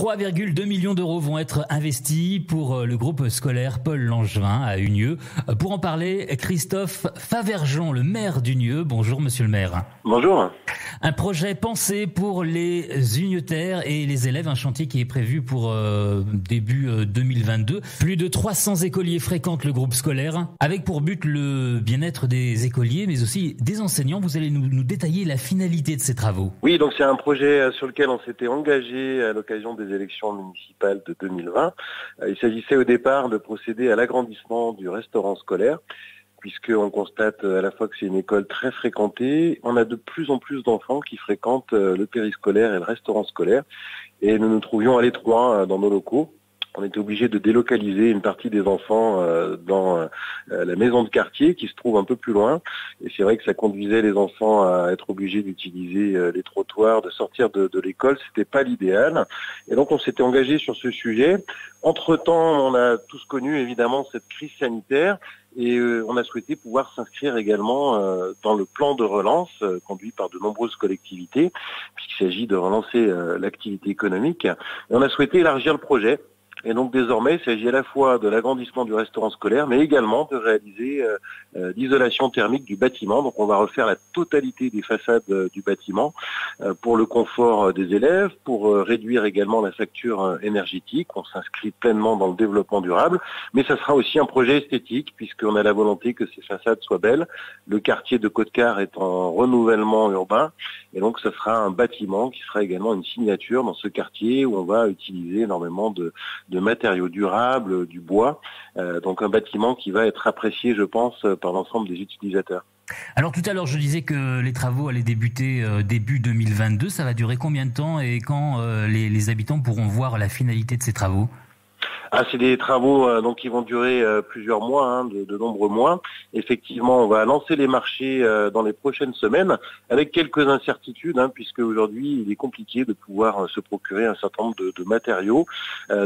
3,2 millions d'euros vont être investis pour le groupe scolaire Paul Langevin à Unieux. Pour en parler, Christophe Favergeon, le maire d'Unieux. Bonjour monsieur le maire. Bonjour. Un projet pensé pour les unieuthères et les élèves, un chantier qui est prévu pour début 2022. Plus de 300 écoliers fréquentent le groupe scolaire, avec pour but le bien-être des écoliers, mais aussi des enseignants. Vous allez nous détailler la finalité de ces travaux. Oui, donc c'est un projet sur lequel on s'était engagé à l'occasion des élections municipales de 2020. Il s'agissait au départ de procéder à l'agrandissement du restaurant scolaire, puisqu'on constate à la fois que c'est une école très fréquentée, on a de plus en plus d'enfants qui fréquentent le périscolaire et le restaurant scolaire, et nous nous trouvions à l'étroit dans nos locaux. On était obligé de délocaliser une partie des enfants dans la maison de quartier qui se trouve un peu plus loin. Et c'est vrai que ça conduisait les enfants à être obligés d'utiliser les trottoirs, de sortir de l'école. C'était pas l'idéal. Et donc on s'était engagé sur ce sujet. Entre-temps, on a tous connu évidemment cette crise sanitaire. Et on a souhaité pouvoir s'inscrire également dans le plan de relance conduit par de nombreuses collectivités, puisqu'il s'agit de relancer l'activité économique. Et on a souhaité élargir le projet. Et donc désormais, il s'agit à la fois de l'agrandissement du restaurant scolaire, mais également de réaliser l'isolation thermique du bâtiment. Donc on va refaire la totalité des façades du bâtiment pour le confort des élèves, pour réduire également la facture énergétique. On s'inscrit pleinement dans le développement durable, mais ça sera aussi un projet esthétique, puisqu'on a la volonté que ces façades soient belles. Le quartier de Côte-Quart est en renouvellement urbain, et donc ce sera un bâtiment qui sera également une signature dans ce quartier où on va utiliser énormément de matériaux durables, du bois, donc un bâtiment qui va être apprécié, je pense, par l'ensemble des utilisateurs. Alors tout à l'heure, je disais que les travaux allaient débuter début 2022. Ça va durer combien de temps et quand les habitants pourront voir la finalité de ces travaux ? C'est des travaux donc qui vont durer plusieurs mois, de nombreux mois. Effectivement, on va lancer les marchés dans les prochaines semaines, avec quelques incertitudes, puisque aujourd'hui il est compliqué de pouvoir se procurer un certain nombre de matériaux.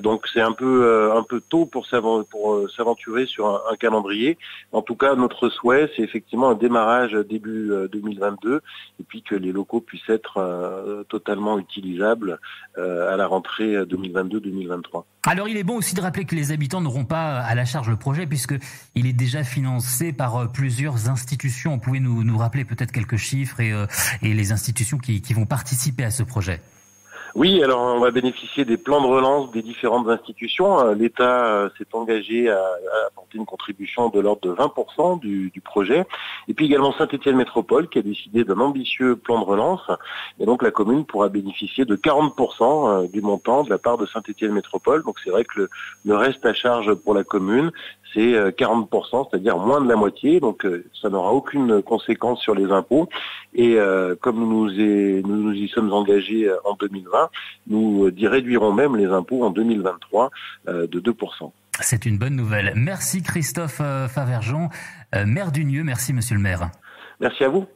Donc c'est un peu tôt pour s'aventurer sur un calendrier. En tout cas, notre souhait, c'est effectivement un démarrage début 2022, et puis que les locaux puissent être totalement utilisables à la rentrée 2022-2023. Alors il est bon aussi de rappeler que les habitants n'auront pas à la charge le projet, puisqu'il est déjà financé par plusieurs institutions. Vous pouvez nous rappeler peut-être quelques chiffres et les institutions qui vont participer à ce projet ? Oui, alors on va bénéficier des plans de relance des différentes institutions. L'État s'est engagé à apporter une contribution de l'ordre de 20% du projet. Et puis également Saint-Étienne Métropole qui a décidé d'un ambitieux plan de relance. Et donc la commune pourra bénéficier de 40% du montant de la part de Saint-Étienne Métropole. Donc c'est vrai que le reste à charge pour la commune, c'est 40%, c'est-à-dire moins de la moitié. Donc ça n'aura aucune conséquence sur les impôts. Et comme nous y sommes engagés en 2020, nous réduirons même les impôts en 2023 de 2%. C'est une bonne nouvelle. Merci Christophe Favergeon, maire d'Unieux. Merci monsieur le maire. Merci à vous.